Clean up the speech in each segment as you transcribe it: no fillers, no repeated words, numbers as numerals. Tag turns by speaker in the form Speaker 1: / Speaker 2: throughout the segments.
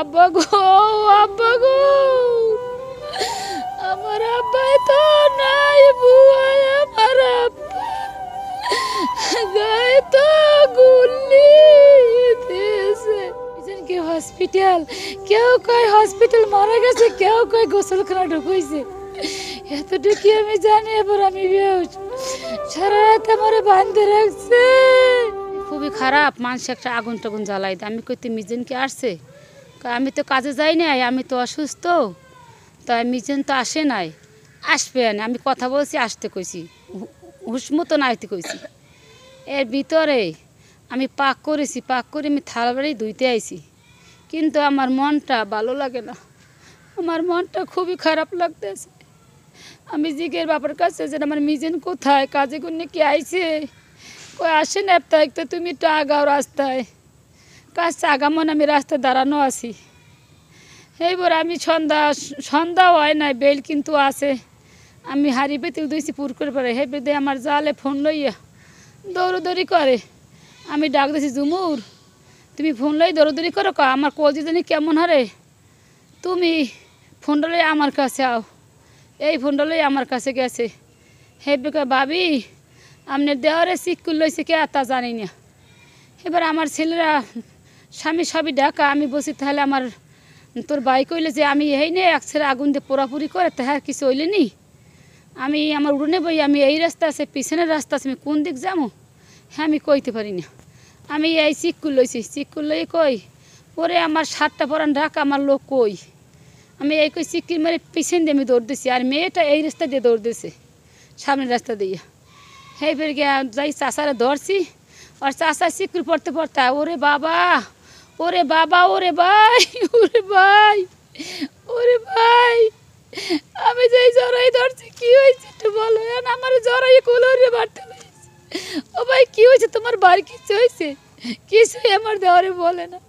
Speaker 1: আব্বা গো, আব্বা গো, আমার আব্বাই তো নাই বুয়া, আমার আব্বা গায়ে তো গুলি দিয়েছে। কি হসপিটাল, কেউ কয় হসপিটাল মারা গেছে, কেউ কয় গোসলখানা ঢুকাইছে, এতটুকু আমি জানি। এবার আমি বেহুশ, সারা রাত আমার বাঁধতে রাখছে। খুবই খারাপ, মানুষ একটা আগুন টাগুন জ্বালাই দেয়। আমি কইতে মিজেন কি আসছে, আমি তো কাজে যাই নাই, আমি তো অসুস্থ, তাই মিজেন তো আসে নাই, আসবে না। আমি কথা বলছি, আসতে কইছি, হুশ মতো নাইতে কইছি। এর ভিতরে আমি পাক করেছি, পাক করে আমি থালা বাড়ি ধুইতে আইছি, কিন্তু আমার মনটা ভালো লাগে না, আমার মনটা খুবই খারাপ লাগতেছে। আমি জিগের বাবার কাছে যে আমার মিজেন কোথায়, কাজে করলে কি আইছে, কই আসে না। তাই তো তুমি একটু আগাও রাস্তায়, কাজ আগামন আমি রাস্তায় দাঁড়ানো আছি। এইবার আমি সন্ধ্যা হয় নাই, বেল কিন্তু আছে। আমি হাড়ি পেতে দিয়েছি পুর করে পরে, হে বেদে আমার জালে ফোন লইয়া দৌড়দৌড়ি করে। আমি ডাক দিয়েছি, জুমুর তুমি ফোন লই দৌড়দৌড়ি করো কা, আমার কলজি জানি কেমন হারে, তুমি ফোনটা লই আমার কাছে আও। এই ফোনটা লই আমার কাছে গেছে। হে বেকা ভাবি আপনার দেওয়ারে চিকুল লইছে কে, তা জানি না। এবার আমার ছেলেরা স্বামী সবই ডাকা, আমি বসি তাহলে আমার তোর ভাই কইলে যে আমি এই নে এক ছেলে আগুন দিয়ে পোড়াপুরি করে, তাহার কিছু হইলে নি। আমি আমার উড়নে বই, আমি এই রাস্তা আছে, পিছনের রাস্তা আছে, আমি কোন দিক যাবো হ্যাঁ আমি কইতে পারি না। আমি এই চিকুল লইছি, চিকুল লই কই পরে আমার 7টা পরান ডাকা, আমার লোক কই। আমি এই কই চিক্কি মারে পিছন দিয়ে আমি দৌড় দিছি, আর মেয়েটা এই রাস্তা দিয়ে দৌড় দিছে, সামনের রাস্তা দিয়ে। সেই ফের গিয়ে যাই চাষারে ধরছি, আর চাষা চিকুল পড়তে পড়তে, ওরে বাবা, ওরে বাবা, ওরে ভাই, ওরে ভাই, ওরে ভাই, আমি যেই জড়াই ধরছি, কি হয়েছে একটু বলো। আমার জড়াই কোলরে বাড়তে হয়েছে। ও ভাই কি হয়েছে তোমার, বাড়ি কিছু হয়েছে? কিছুই আমার দেওয়ারে বলে না,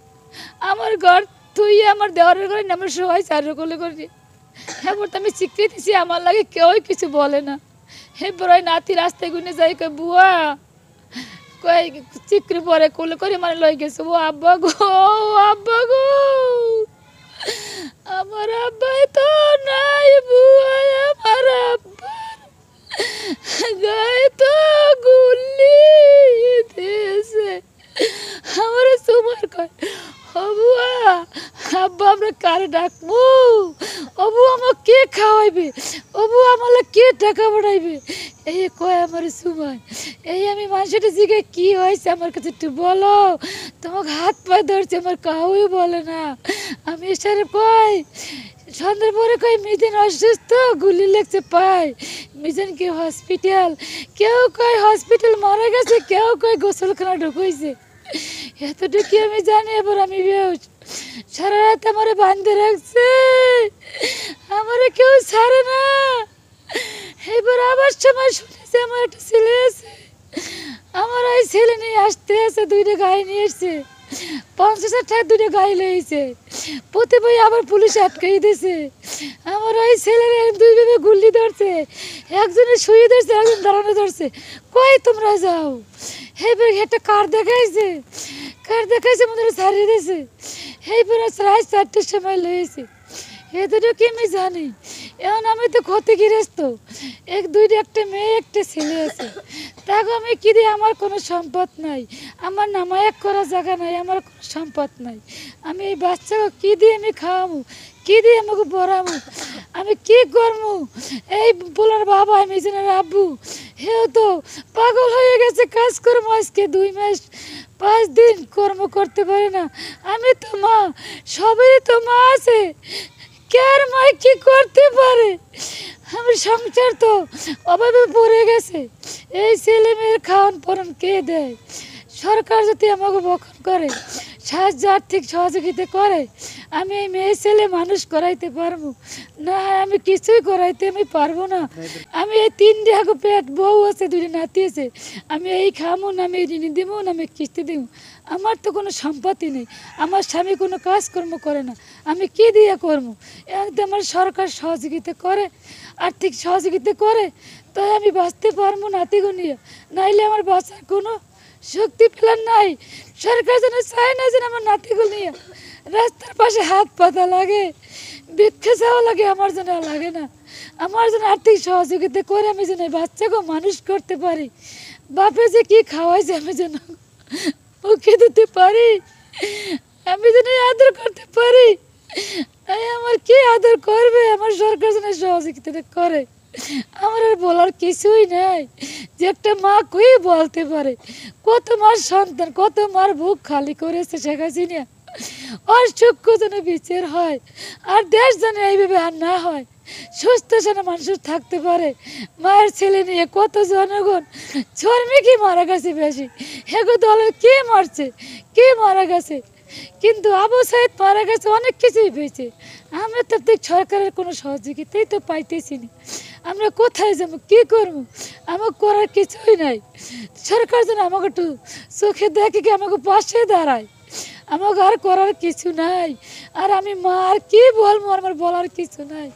Speaker 1: আমার ঘর তুই আমার দেওয়ারের ঘরে আমার সবাই চার কোলে করি। হ্যাঁ বলতে আমি চিকতে দিছি, আমার লাগে কেউই কিছু বলে না। হে বড় নাতি রাস্তায় গুনে যাই কই বুয়া, কই চিকরি পরে কোলে করে মানে লই গেছে। ও আব্বা গো, আব্বা গো, আমার আব্বাই তো নাই বুয়া, আমার আব্বার গায়ে তো গুলি দিয়েছে। আমার সুমার কয় ও বুয়া, আব্বা আমরা কারে ডাকবো, ও বুয়া আমার কে খাওয়াইবে, ও বুয়া আমার কে টাকা বাড়াইবে, এই কয় আমার সুমার। এই আমি মানুষটা জিগে কি হয়েছে আমার কাছে একটু বলো, তোমাকে হাত পায়ে ধরছে, আমার কাউই বলে না। আমি এসারে কই সন্ধ্যার পরে কই মিজান অসুস্থ, গুলি লাগছে পায়, মিজান কি হসপিটাল, কেউ কয় হসপিটাল মারা গেছে, কেউ কয় গোসলখানা ঢুকাইছে, এতটুকু আমি জানি। এবার আমি বেহুশ, সারা রাত আমার বাঁধতে রাখছে, আমার কেউ ছাড়ে না। এবার আবার সময় শুনেছে আমার একটা ছেলে আছে, আমার ওই ছেলে নিয়ে আসতে আছে, 2টা গাড়ি নিয়ে এসছে, 50,000 টাকা 2টা গাড়ি লেগেছে, প্রতি বই আবার পুলিশ আটকাই দিয়েছে। আমার ওই ছেলের 2 ভাবে গুল্লি ধরছে, একজনে শুয়ে ধরছে, একজন দাঁড়ানো ধরছে, কই তোমরা যাও। এইবার একটা কার দেখাইছে, কার দেখাইছে মনে ছাড়িয়ে দিয়েছে। এইবার প্রায় 4টার সময় লেগেছে, এতটুকু আমি জানি। এখন আমি তো ক্ষতিগ্রস্ত, 2টা একটা মেয়ে একটা ছেলে আছে, তাকে আমি কি দিই, আমার কোনো সম্পদ নাই, আমার নামায়াক করা জায়গা নাই, আমার কোনো সম্পদ নাই। আমি এই বাচ্চাকে কী দিয়ে আমি খাওয়াবো, কী দিয়ে আমাকে পড়াবো, আমি কি করবো। এই বলার বাবা, আমি জনের আব্বু, হেও তো পাগল হয়ে গেছে, কাজকর্ম আজকে 2 মাস 5 দিন কর্ম করতে পারে না। আমি তো মা, সবেরই তো মা আছে, কার মা কি করতে পারে। আমার সংসার তো অভাবে পড়ে গেছে, এই ছেলে মেয়ের খাওয়ান পরন কে দেয়। সরকার যদি আমাকে বক্ষণ করে, সাহায্য আর্থিক সহযোগিতা করে, আমি এই মেয়ে ছেলে মানুষ করাইতে পারবো না, আমি কিছুই করাইতে আমি পারবো না। আমি এই 3 আগে পেট, বউ আছে, 2টা নাতি আছে, আমি এই খামো না, আমি ঋণ দিব না, আমি কিস্তি দিব। আমার তো কোনো সম্পত্তি নেই, আমার স্বামী কোনো কাজকর্ম করে না, আমি কি দিয়ে করবো। একদম আমার সরকার সহযোগিতা করে, আর্থিক সহযোগিতা করে, তাই আমি বাঁচতে পারবো নাতিগো নিয়ে, নাইলে আমার বাঁচার কোনো শক্তি পেলার নাই। সরকার যেন চায় না যেন আমার নাতিগুলো নিয়ে রাস্তার পাশে হাত পাতা লাগে, ভিক্ষা চাওয়া লাগে, আমার জন্য আর লাগে না। আমার জন্য আর্থিক সহযোগিতা করে আমি যেন এই বাচ্চাকে মানুষ করতে পারি। বাপে যে কি খাওয়াইছে আমি যেন মুখে দিতে পারি, আমি যেন আদর করতে পারি। তাই আমার কি আদর করবে, আমার সরকার যেন সহযোগিতা করে। আমার আর বলার কিছুই নাই যে একটা মা কই বলতে পারে কত মার সন্তান, কত মার বুক খালি করেছে শেখ হাসিনা। আর সূক্ষ্ম যেন বিচার হয়, আর দেশ যেন এইভাবে আর না হয়, সুস্থ যেন মানুষ থাকতে পারে। মায়ের ছেলে নিয়ে কত জনগণ শ্রমিকই মারা গেছে বেশি, হেগো দলের কে মারছে, কে মারা গেছে, কিন্তু আবু সাইদ মারা গেছে, অনেক কিছুই পেয়েছে। আমরা তো ঠিক সরকারের কোনো সহযোগিতাই তো পাইতেছি না। আমরা কোথায় যাবো, কী করবো, আমার করার কিছুই নাই। সরকার যেন আমাকে একটু চোখে দেখে কি আমাকে পাশে দাঁড়ায়, আমাকে আর করার কিছু নাই। আর আমি মা আর কি বলবো, আমার বলার কিছু নাই।